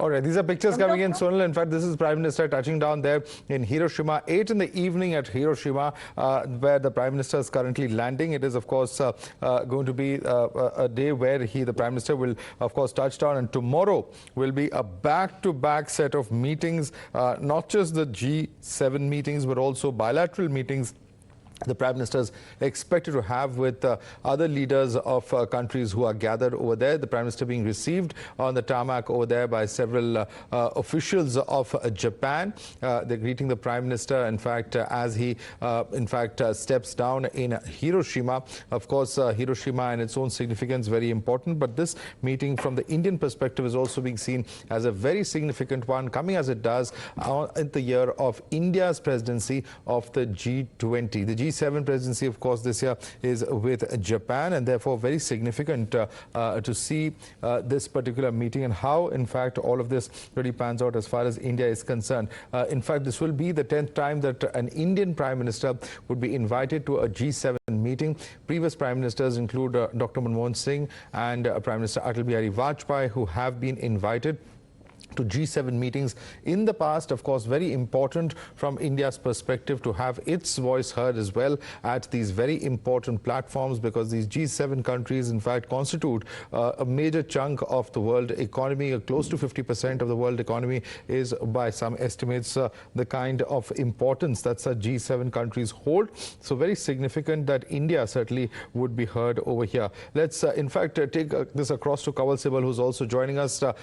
All right, these are pictures coming in, Sonal. In fact, this is Prime Minister touching down there in Hiroshima, 8 in the evening at Hiroshima, where the Prime Minister is currently landing. It is, of course, going to be a day where the Prime Minister will, of course, touch down. And tomorrow will be a back-to-back set of meetings, not just the G7 meetings, but also bilateral meetings the Prime Minister is expected to have with other leaders of countries who are gathered over there. The Prime Minister being received on the tarmac over there by several officials of Japan. They're greeting the Prime Minister, in fact, as he, steps down in Hiroshima. Of course, Hiroshima and its own significance very important, but this meeting from the Indian perspective is also being seen as a very significant one, coming as it does in the year of India's presidency of the G20. The G7 presidency, of course, this year is with Japan, and therefore very significant to see this particular meeting and how, in fact, all of this really pans out as far as India is concerned. In fact, this will be the 10th time that an Indian Prime Minister would be invited to a G7 meeting. Previous Prime Ministers include Dr. Manmohan Singh and Prime Minister Atal Bihari Vajpayee, who have been invited to G7 meetings in the past. Of course, very important from India's perspective to have its voice heard as well at these very important platforms, because these G7 countries, in fact, constitute a major chunk of the world economy. Close to 50% of the world economy is, by some estimates, the kind of importance that such G7 countries hold. So very significant that India certainly would be heard over here. Let's, in fact, take this across to Kawal Sibal, who's also joining us. Mr.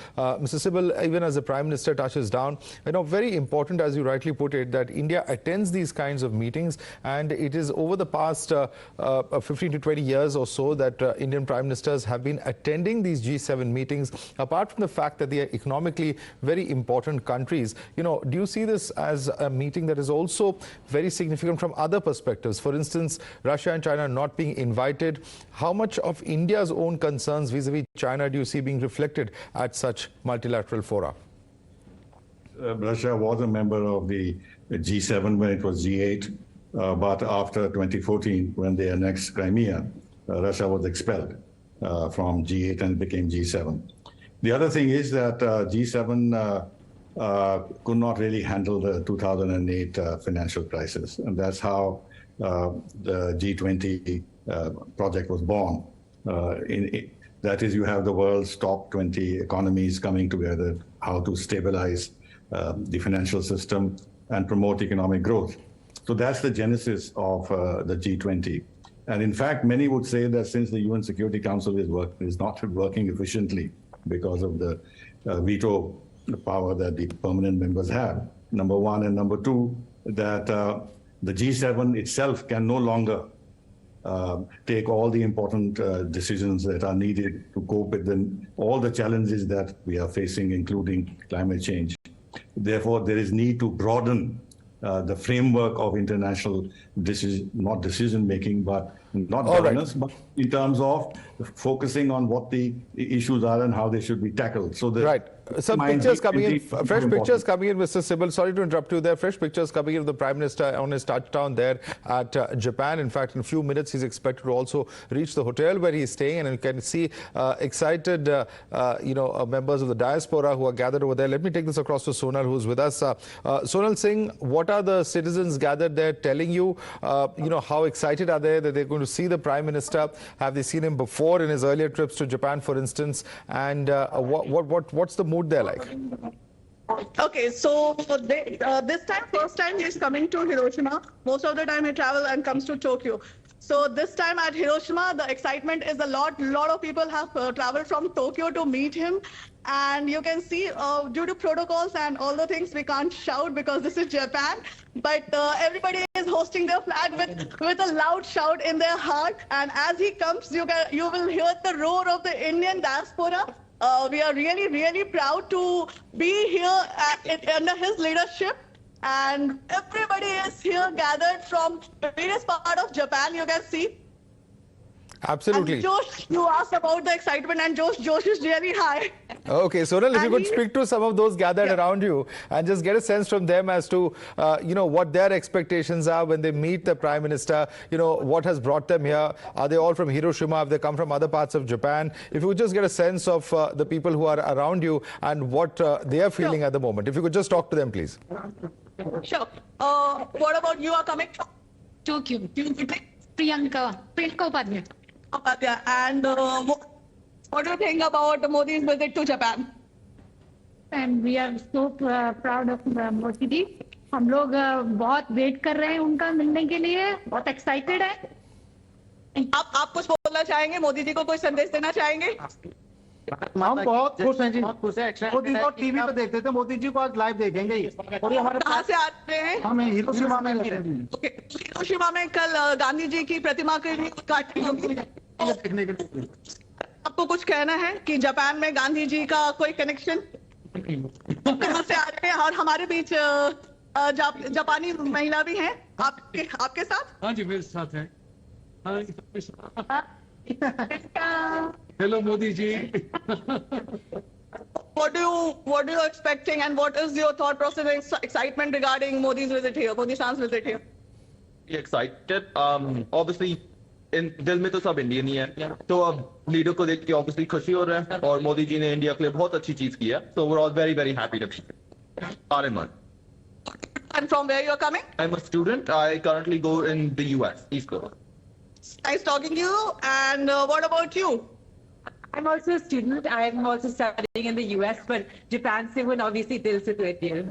Sibal, even as the Prime Minister touches down, very important, as you rightly put it, that India attends these kinds of meetings, and it is over the past 15 to 20 years or so that Indian Prime Ministers have been attending these G7 meetings. Apart from the fact that they are economically very important countries, do you see this as a meeting that is also very significant from other perspectives? For instance, Russia and China not being invited. How much of India's own concerns vis-a-vis China do you see being reflected at such multilateral fora? Russia was a member of the G7 when it was G8, but after 2014, when they annexed Crimea, Russia was expelled from G8 and became G7. The other thing is that G7 could not really handle the 2008 financial crisis, and that's how the G20 project was born. That is, you have the world's top 20 economies coming together, how to stabilize the financial system and promote economic growth. So that's the genesis of the G20. And in fact, many would say that since the UN Security Council is not working efficiently because of the veto power that the permanent members have, number one, and number two, that the G7 itself can no longer take all the important decisions that are needed to cope with all the challenges that we are facing, including climate change. Therefore, there is need to broaden the framework of international not decision-making, but not governance, but in terms of focusing on what the issues are and how they should be tackled. So some pictures coming in, fresh pictures coming in, Mr. Sibal. Sorry to interrupt you there. Fresh pictures coming in of the Prime Minister on his touchdown there at Japan. In fact, in a few minutes, he's expected to also reach the hotel where he's staying, and you can see excited, members of the diaspora who are gathered over there. Let me take this across to Sonal, who's with us. Sonal Singh, what are the citizens gathered there telling you? How excited are they that they're going to see the Prime Minister? Have they seen him before in his earlier trips to Japan, for instance? And what's the mood there like? Okay, so this time, first time he's coming to Hiroshima. Most of the time he travels and comes to Tokyo. So this time at Hiroshima, the excitement is a lot. A lot of people have traveled from Tokyo to meet him. And you can see, due to protocols and all the things, we can't shout because this is Japan. But everybody is hosting their flag with a loud shout in their heart. And as he comes, you will hear the roar of the Indian diaspora. We are really, really proud to be here under his leadership. And everybody is here gathered from various parts of Japan, you can see. Absolutely. And Josh, you asked about the excitement, and Josh is really high. Okay, Sonal, if you And could he- speak to some of those gathered around you and just get a sense from them as to, what their expectations are when they meet the Prime Minister, what has brought them here. Are they all from Hiroshima? Have they come from other parts of Japan? If you would just get a sense of the people who are around you and what they are feeling at the moment. If you could just talk to them, please. Sure. What about you are coming from? Tokyo. Priyanka Upadhyay. Yeah. And what do you think about Modi's visit to Japan? And we are so proud of Modi जी. हम लोग बहुत wait कर रहे हैं उनका मिलने के लिए, बहुत एक्साइटेड है. आप कुछ बोलना चाहेंगे? मोदी जी को कोई संदेश देना चाहेंगे? हम बहुत खुश हैं जी, मोदी जी को टीवी पे देखते थे, मोदी जी को आज लाइव देखेंगे ही। और ये हमारे कहाँ से आते हैं? हम हिरोशिमा में रहते हैं। ओके, हिरोशिमा में कल गांधी जी की प्रतिमा के लिए उद्घाटन होगी। देखने के लिए आपको कुछ कहना है कि जापान में गांधी जी का कोई कनेक्शन? कहाँ से आ रहे हैं? और हमारे बीच जापानी महिला भी हैं आपके साथ? हाँ जी, मेरे साथ है। हाँ, इसका hello Modi ji. What do you expecting, and what is your thought process and excitement regarding Modi's visit here, Modi-san's visit here? Excited obviously इन दिल में तो सब इंडियन ही है, तो अब लीडर को देख के ऑब्वियसली खुशी हो रहा है और मोदी जी ने इंडिया के लिए बहुत अच्छी चीज की है, so we're all very very happy to be Arman. And from where you are coming? I'm a student. I currently go in the US East Coast. Nice talking to you. And what about you? I'm also a student. I'm also studying in the US, but Japan se would obviously dil se tuhti hai.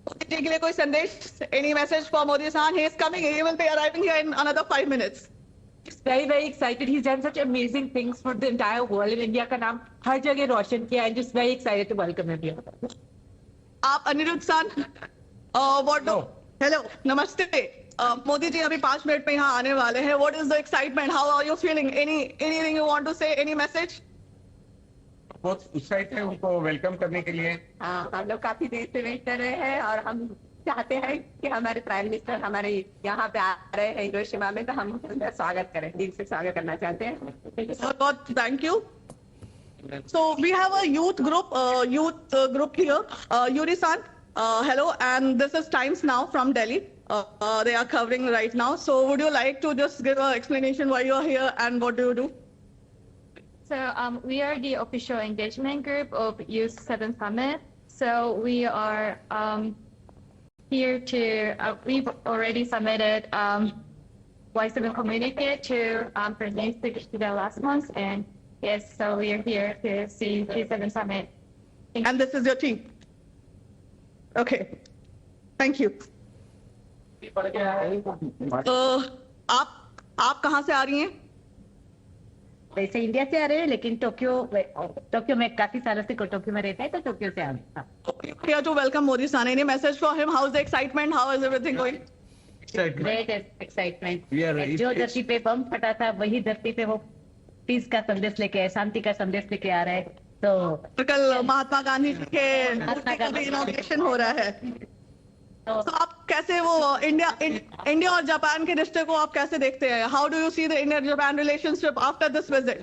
Modi ji के लिए कोई संदेश? Any message for Modi-san? He is coming. He will be arriving here in another 5 minutes. Just very, very excited. He's done such amazing things for the entire world. And India ka naam har jagah roshan kiya. I'm just very excited to welcome him here. आप Anirudh-san, what? No. Hello, namaste. Modi ji अभी 5 minute में यहाँ आने वाले हैं. What is the excitement? How are you feeling? Anything you want to say? Any message? बहुत उत्साहित है उनको वेलकम करने के लिए। हाँ, हम लोग काफी देर से वेट कर रहे हैं और हम चाहते हैं कि हमारे प्राइम मिनिस्टर हमारे यहाँ पे आ रहे हैं हिरोशिमा में, तो हम उनका स्वागत करें, दिल से स्वागत करना चाहते हैं। God, thank you. So we have a youth group here. Yuri-san, hello, and this is Times Now from Delhi. They are covering right now. So would you like to just give an explanation why you are here and what do you do? So we are the official engagement group of Youth 7 Summit. So we are here to, we've already submitted Y7 communique to Prime Minister last month. And yes, so we are here to see G7 Summit. And this is your team. Okay. Thank you. आप कहाँ से आ रही हैं? वैसे India से आ रहे हैं, लेकिन टोक्यो में काफी सालों से टोक्यो में रहते हैं, तो टोक्यो से आ रहे हैं। Here to welcome Modi-san. Any message for him? How is the excitement? How is everything going? Great excitement. Yeah, जो धरती पे बम फटा था, वही धरती पे वो पीस का संदेश लेके, शांति का संदेश लेके आ रहा है। तो कल महात्मा गांधी जी के मूर्ति का भी इनॉग्रेशन हो रहा है। तो आप कैसे वो इंडिया और जापान के रिश्ते को आप कैसे देखते हैं? How do you see the India Japan relationship after this visit?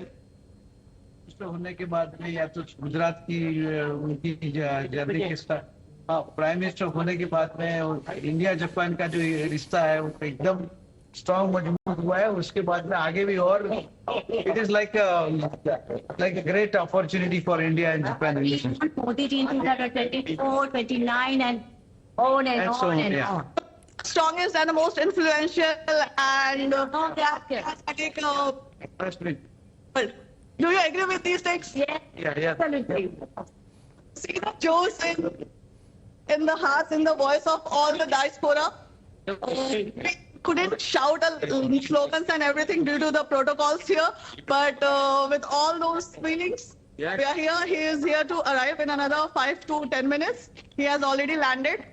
होने के बाद में या तो गुजरात की उनकी जर्नी के साथ प्राइम मिनिस्टर होने के बाद में इंडिया जापान का जो रिश्ता है वो एकदम स्ट्रॉन्ग मजबूत हुआ है। उसके बाद में आगे भी और it is like a great opportunity for India and Japan relationship. Modi ji in 2024, 29 and on and so on and yeah. on. Strongest and the most influential and charismatic President. do you agree with these things? Yes, Yeah. absolutely. See the joes in the hearts, in the voice of all the diaspora. We couldn't shout slogans and everything due to the protocols here, but with all those feelings, we are here. He is here to arrive in another 5 to 10 minutes. He has already landed.